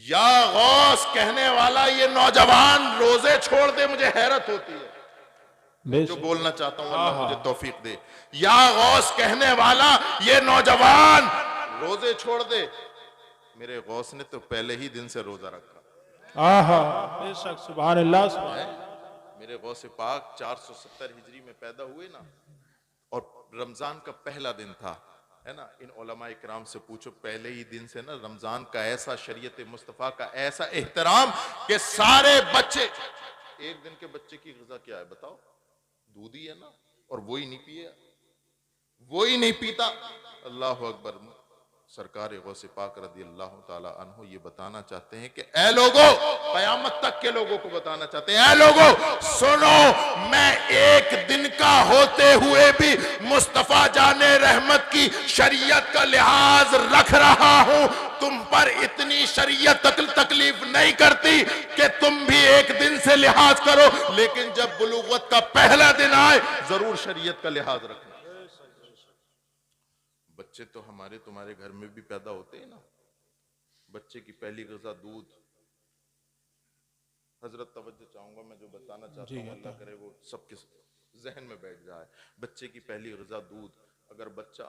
या गौस कहने वाला ये नौजवान रोजे छोड़ दे, मुझे हैरत होती है। जो बोलना चाहता हूं अल्लाह मुझे तौफीक दे। या गौस कहने वाला ये नौजवान रोजे छोड़ दे, मेरे गौस ने तो पहले ही दिन से रोजा रखा। बेशक, सुभान अल्लाह, सुभान अल्लाह। मेरे गौसे पाक 470 हिजरी में पैदा हुए ना, और रमजान का पहला दिन था, है ना। इन उलमा इकराम से पूछो, पहले ही दिन से ना रमजान का ऐसा, शरीयत मुस्तफा का ऐसा एहतराम कि सारे बच्चे, एक दिन के बच्चे की ग़िज़ा क्या है बताओ? दूध ही है ना, और वो ही नहीं पिए, वो ही नहीं पीता। अल्लाह अकबर। सरकार गौसे पाक रदी अल्लाह ताला अन्हु ये बताना चाहते हैं कि ऐ लोगों, कयामत तक के लोगों को बताना चाहते हैं, ऐ लोगों सुनो, मैं एक दिन का होते हुए भी मुस्तफा जाने रहमत की शरीयत का लिहाज रख रहा हूं। तुम पर इतनी शरीयत तकलीफ नहीं करती कि तुम भी एक दिन से लिहाज करो, लेकिन जब बुलूगत का पहला दिन आए जरूर शरीयत का लिहाज रखना। बच्चे तो हमारे तुम्हारे घर में भी पैदा होते हैं ना, बच्चे की पहली ग़िज़ा दूध। हजरत तवज्जो चाहूंगा, मैं जो बताना चाहता हूँ अल्लाह करे वो सबके जहन में बैठ जाए। बच्चे की पहली ग़िज़ा दूध। अगर बच्चा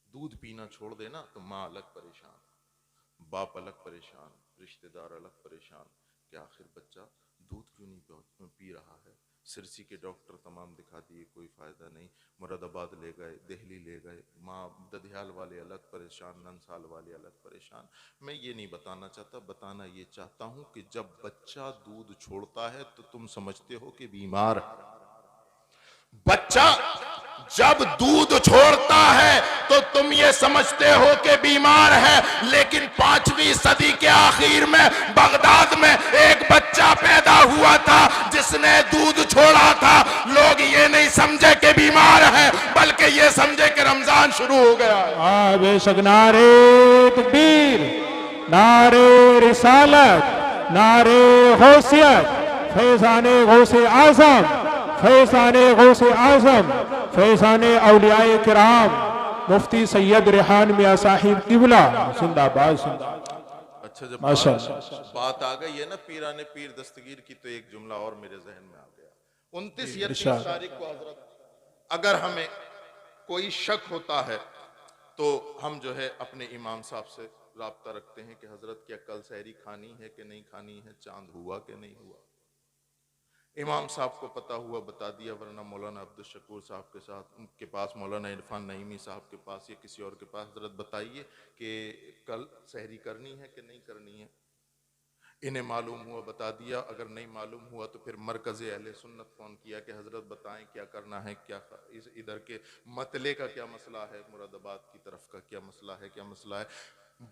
दूध पीना छोड़ दे ना तो माँ अलग परेशान, बाप अलग परेशान, रिश्तेदार अलग परेशान कि आखिर बच्चा दूध क्यों नहीं पी रहा है। सिरसी के डॉक्टर तमाम दिखा दिए, कोई फ़ायदा नहीं। मुरादाबाद ले गए, दिल्ली ले गए, माँ ददियाल वाले अलग परेशान, ननसाल वाले अलग परेशान। मैं ये नहीं बताना चाहता, बताना ये चाहता हूँ कि जब बच्चा दूध छोड़ता है तो तुम समझते हो कि बीमार। बच्चा जब दूध छोड़ता है तो तुम ये समझते हो कि बीमार है, लेकिन 5वीं सदी के आखिर में बगदाद में एक बच्चा पैदा हुआ था जिसने दूध छोड़ा था। लोग ये नहीं समझे कि बीमार है, बल्कि ये समझे कि रमजान शुरू हो गया है। बेशक, नारे तकबीर, नारे रिसालत, नारे गौसियत, फैज़ाने गौसे आज़म, फैज़ाने गौसे आज़म, फैज़ाने औलियाए किराम, मुफ्ती सैयद रेहान मियां साहिब किबला, जिंदाबाद जिंदाबाद। अच्छा, जब बात आ गई है ना पीराने पीर दस्तगीर की, तो एक जुमला और मेरे जहन में आ गया। 29 या 30 तारीख को हजरत, अगर हमें कोई शक होता है तो हम जो है अपने इमाम साहब से राब्ता रखते हैं कि हजरत क्या कल सहरी खानी है कि नहीं खानी है, चांद हुआ कि नहीं हुआ। इमाम साहब को पता हुआ बता दिया, वरना मौलाना अब्दुल शकूर साहब के साथ, उनके पास, मौलाना इरफान नईमी साहब के पास या किसी और के पास, हजरत बताइए कि कल सहरी करनी है कि नहीं करनी है। इन्हें मालूम हुआ, बता दिया। अगर नहीं मालूम हुआ तो फिर मरकज़े अहले सुन्नत फ़ोन किया कि हजरत बताएं क्या करना है, क्या इस इधर के मतले का क्या मसला है, मुरादाबाद की तरफ का क्या मसला है, क्या मसला है।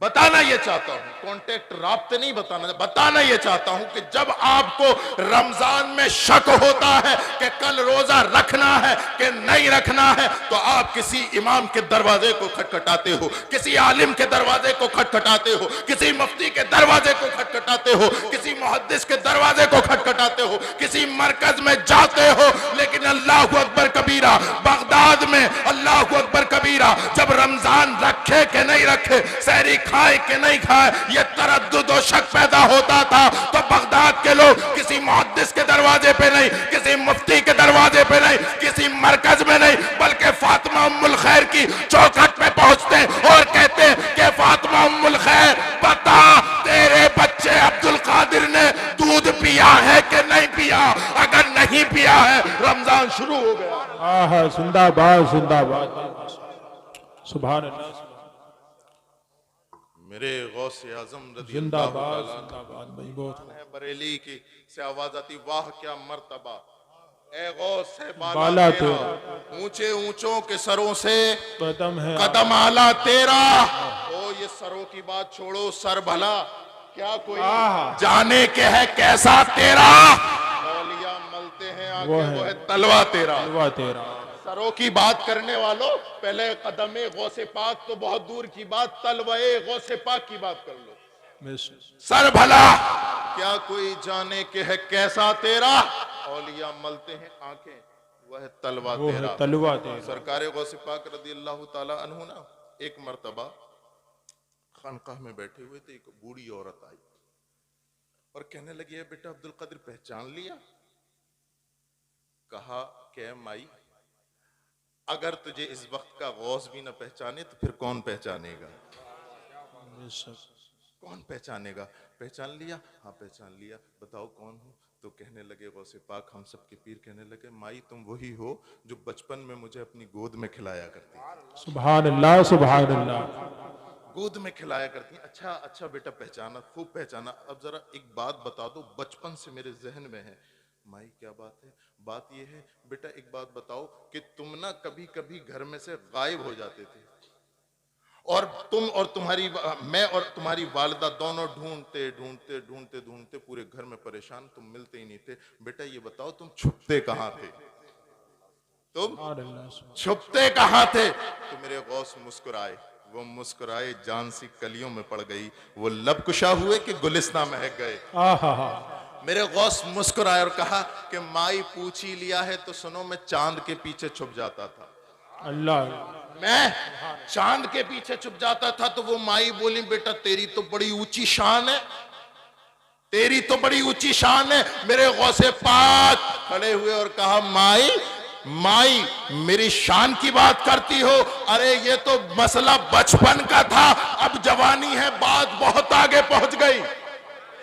बताना ये चाहता हूं, कॉन्टेक्ट राब्ते नहीं बताना ये चाहता हूं कि जब आपको रमजान में शक होता है कि कल रोजा रखना है कि नहीं रखना है, तो आप किसी इमाम के दरवाजे को खटखटाते हो, किसी आलिम के दरवाजे को खटखटाते हो, किसी मुफ्ती के दरवाजे को खटखटाते हो, किसी मुहद्दिस के दरवाजे को खटखटाते हो, किसी मरकज में जाते हो। लेकिन अल्लाह अकबर कबीरा, बगदाद में अल्लाह अकबर कबीरा, जब रमजान रखे कि नहीं रखे, सहरी खाए कि नहीं खाए, ये तरद्दुद और शक पैदा होता था, तो बगदाद के लोग किसी मुहद्दिस के दरवाजे पे नहीं, किसी मुफ्ती के दरवाजे पे नहीं, किसी मरकज में नहीं, बल्कि फातिमा उम्मुल खैर की चौखट पे पहुंचते और कहते कि फातिमा उम्मुल खैर बता, तेरे बच्चे अब्दुल कादिर ने दूध पिया है कि नहीं पिया। अगर नहीं पिया है, रमजान शुरू हो गया। जिंदाबाद जिंदाबाद, सुभान अल्लाह। मेरे गौसे आज़म जिंदाबाद जिंदाबाद भाई, बहुत है बरेली की से आवाज आती, वाह क्या मर्तबा ए गौस है बाला तेरा, ऊंचे ऊंचों के सरों से कदम है, कदम आला तेरा। ओ ये सरों की बात छोड़ो, सर भला क्या कोई जाने के है कैसा तेरा। औलिया मलते हैं आके, वो है तलवा तेरा, तलवा तेरा। सरों की बात करने वालों, पहले कदमे गौसे पाक तो बहुत दूर की बात, तलवे गौसे पाक की बात कर लो। सर भला क्या कोई जाने के है कैसा तेरा, औलिया मलते हैं आंखें, वह तलवा तेरा, तलवा तेरा। सरकार गौसे पाक रदी अल्लाह ताला अन्हु ना एक मर्तबा खानकाह में बैठे हुए थे, एक बूढ़ी औरत आई और कहने लगी, है बेटा अब्दुल कादिर पहचान लिया? कहा क्या माई, अगर तुझे इस वक्त का गौस भी न पहचाने तो फिर कौन पहचानेगा? बेशक। कौन पहचानेगा? पहचान लिया? हाँ पहचान लिया। बताओ कौन हो? तो कहने लगे गौसे पाक हम सबके पीर। कहने लगे माई तुम वही हो जो बचपन में मुझे अपनी गोद में खिलाया करती थी। सुभान अल्लाह, सुभान अल्लाह। गोद में खिलाया करती। अच्छा अच्छा बेटा पहचाना, खूब पहचाना। अब जरा एक बात बता दो, बचपन से मेरे जहन में है। माई क्या बात है? बात यह है बेटा, एक बात बताओ कि तुम ना कभी कभी घर में से गायब हो जाते थे और तुम और तुम्हारी, मैं और तुम्हारी वालिदा दोनों ढूंढते ढूंढते ढूंढते ढूंढते पूरे घर में परेशान, तुम मिलते ही नहीं थे। बेटा ये बताओ तुम छुपते कहां थे? तुम सुभान अल्लाह। छुपते कहां थे? तो मेरे गौस मुस्कुराए। वो मुस्कुराए, जान सी कलियों में पड़ गई। वो लब कुशा हुए कि गुलिस्तां महक गए। आहा। मेरे गौस मुस्कुराए और कहा कि माई पूछ ही लिया है तो सुनो, मैं चांद के पीछे छुप जाता था। अल्लाह। मैं चांद के पीछे छुप जाता था। तो वो माई बोली, बेटा तेरी तो बड़ी ऊंची शान है, तेरी तो बड़ी ऊंची शान है। मेरे गौसे पाक खड़े हुए और कहा, माई माई मेरी शान की बात करती हो? अरे ये तो मसला बचपन का था, अब जवानी है, बात बहुत आगे पहुंच गई।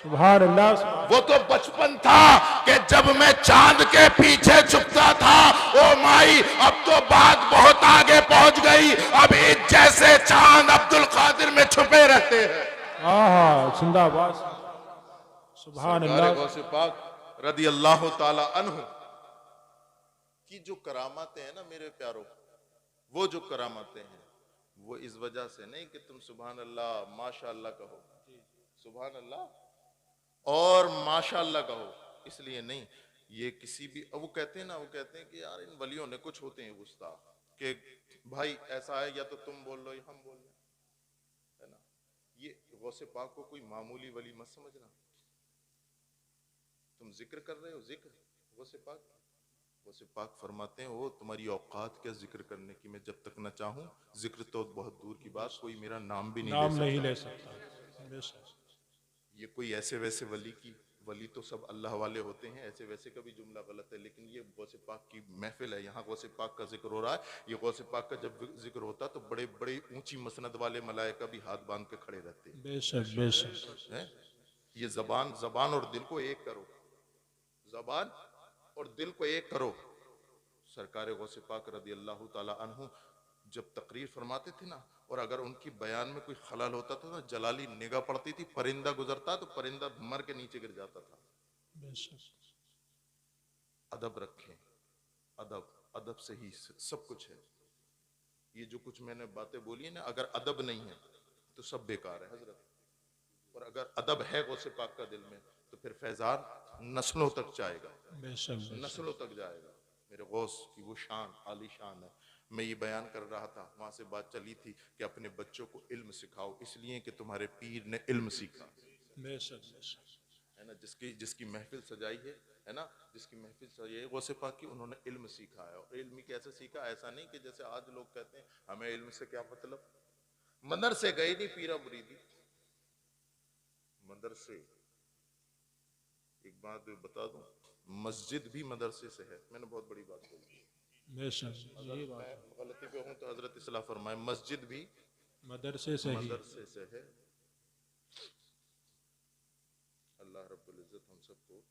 सुभान अल्लाह। वो तो बचपन था कि जब मैं चांद के पीछे छुपता था। ओ माई अब तो बात बहुत आगे पहुंच गई, अब ईद जैसे चांद अब्दुल कादिर में छुपे रहते हैं। आहा, जिंदाबाद। सुभान अल्लाह। गौसे पाक रदी अल्लाह ताला अन्हु की जो करामातें हैं ना मेरे प्यारों, वो जो करामातें हैं वो इस वजह से नहीं कि तुम सुभान अल्लाह माशाअल्लाह कहो, सुभान अल्लाह और माशाअल्लाह कहो, इसलिए नहीं। ये किसी भी, वो कहते हैं ना, वो कहते हैं कि यार इन वलियों ने, कुछ होते हैं गुस्ताख कि भाई ऐसा है या तो तुम बोल लो या हम बोल लो, है ना। ये गौसे पाक को कोई मामूली वली मत समझना। तुम जिक्र कर रहे हो, जिक्र गौसे पाक, गौसे पाक फरमाते हैं वो तुम्हारी औकात क्या जिक्र करने की, मैं जब तक न चाहूं जिक्र तो बहुत दूर की बात, कोई मेरा नाम भी नाम नहीं नहीं ले ले सकता। बेशक। ये कोई ऐसे वैसे वली की, वली तो सब अल्लाह वाले होते हैं, ऐसे वैसे का भी जुमला गलत है। लेकिन ये गौसे पाक की महफिल है, यहाँ गौसे पाक का जिक्र हो रहा है। ये गौसे पाक का जब जिक्र होता तो बड़े बड़े ऊंची मसनद वाले मलाइका भी हाथ बांध के खड़े रहते हैं। बेशक बेशक। हैं? ये जबान, जबान और दिल को एक करो, जबान और दिल को एक करो। सरकार गौसे पाक रदी अल्लाह ताला अन्हु जब तकरीर फरमाते थे ना, और अगर उनकी बयान में कोई खलल होता था ना, जलाली निगाह पड़ती थी, परिंदा गुजरता तो परिंदा मर के नीचे गिर जाता था। बेशक। अदब रखें, अदब, अदब से ही सब कुछ है। ये जो कुछ मैंने बातें बोली है ना, अगर अदब नहीं है तो सब बेकार है हजरत, और अगर अदब है गौसे पाक का दिल में तो फिर फैजान नस्लों तक जाएगा, बेशक। नस्लों तक जाएगा। मेरे गौस की वो शान, आली शान है। मैं ये बयान कर रहा था, वहां से बात चली थी कि अपने बच्चों को इल्म सिखाओ, इसलिए कि तुम्हारे पीर ने इल्म सीखा, बेशक बेशक। है ना। जिसकी जिसकी महफिल सजाई है ना, जिसकी महफिल सजाई है गौसे पाक की, उन्होंने इल्म सीखा है। और इल्म कैसे सीखा? ऐसा नहीं कि जैसे आज लोग कहते हैं हमें इल्म से क्या मतलब, मदरसे गए नहीं पीरा मुरीदी, मदरसे। एक बात बता दूं, मस्जिद भी मदरसे से है। मैंने बहुत बड़ी बात बोली, बेशक। यही बात है। मैं गलती पे हूं तो हजरत इस्लाह फरमाए, मस्जिद भी मदरसे से ही। मदरसे से है। अल्लाह रब्बुल इज्जत हम सबको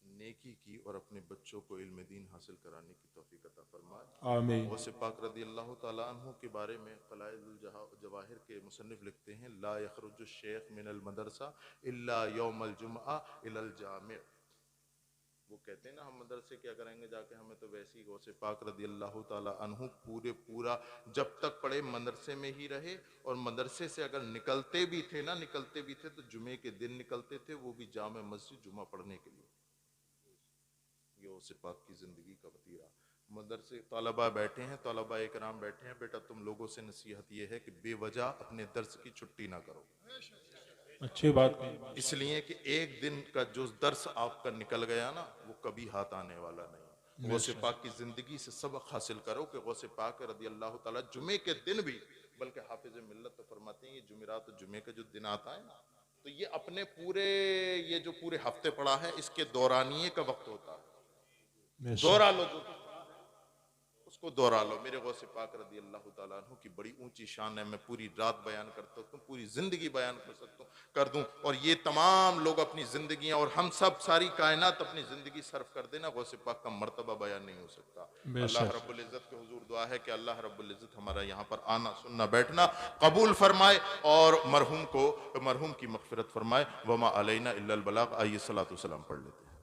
नेकी की और अपने बच्चों को इल्म दीन हासिल कराने की तौफीक अता फरमाए। आमीन। गौसे पाक रदी अल्लाह ताला अन्हु के बारे में क़लाइदुल जवाहिर के मुसन्निफ लिखते हैं, ला यखरुजु शेख मिनल मदरसा इल्ला यौमल जुमआ इलल जामिअ। वो कहते हैं ना, हम मदरसे क्या करेंगे जाके, हमें तो वैसे ही गौसे पाक रदी अल्लाह ताला अन्हु पूरा जब तक पढ़े मदरसे में ही रहे, और मदरसे से अगर निकलते भी थे ना, निकलते भी थे तो जुमे के दिन निकलते थे, वो भी जामे मस्जिद जुमा पढ़ने के लिए। ये गौसे पाक की जिंदगी का वतीरा। मदरसे तलबा बैठे हैं, तलबा इकराम बैठे हैं, बेटा तुम लोगों से नसीहत ये है कि बेवजह अपने दर्स की छुट्टी ना करो। अच्छी बात कही। इसलिए कि एक दिन का जो दर्स आपका निकल गया ना, वो कभी हाथ आने वाला नहीं। गौसे पाक की जिंदगी से सबक हासिल करो कि गौसे पाक रदी अल्लाह ताला जुमे के दिन भी बल्कि हाफिज मिल्लत तो फरमाते हैं ये जुमेरात और जुमे का जो दिन आता है ना, तो ये अपने पूरे, ये जो पूरे हफ्ते पड़ा है इसके दौरानिए का वक्त होता है। बेशक दोहरा लो जो उसको दोहरा लो। मेरे गौसे पाक रदी अल्लाह तआला अन्हु की बड़ी ऊंची शान है, मैं पूरी रात बयान कर सकता हूँ, पूरी जिंदगी बयान कर सकता हूँ, कर दूं, और ये तमाम लोग अपनी जिंदगियां और हम सब सारी कायनात अपनी जिंदगी सर्फ कर देना, गौसे पाक का मर्तबा बयान नहीं हो सकता। अल्लाह बेशक रब्बुल इज्जत के हुजूर दुआ है कि अल्लाह रब्बुल इज्जत हमारा यहाँ पर आना सुनना बैठना कबूल फरमाए और मरहूम की मगफिरत फरमाए। वमा अलैना इल्लल बलाग। आइए सलातो सलाम पढ़ लेते हैं।